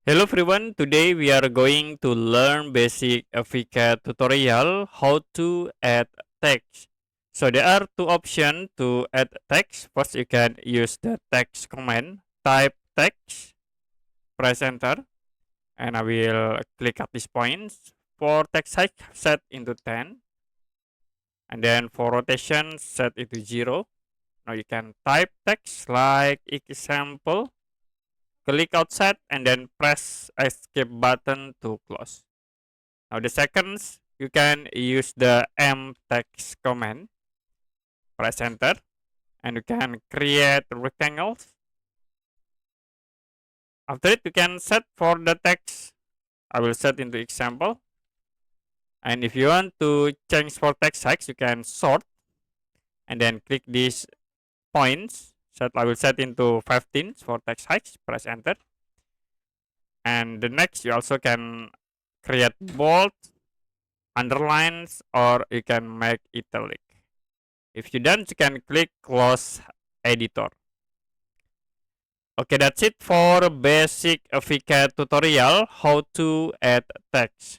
Hello everyone, today we are going to learn basic AviCAD tutorial how to add text. So there are two options to add text. First you can use the text command, type text, press enter, and I will click at these points. For text height set into 10, and then for rotation set into 0. Now you can type text like example. Click outside and then press escape button to close. Now the seconds, you can use the MTEXT command, press enter, and you can create rectangles. After it, you can set for the text. I will set into example. And if you want to change for text size, you can sort and then click these points. I will set into 15 for text height, press enter. And the next, you also can create bold, underlines, or you can make italic. If you done, you can click close editor. Okay, that's it for basic AviCAD tutorial how to add text.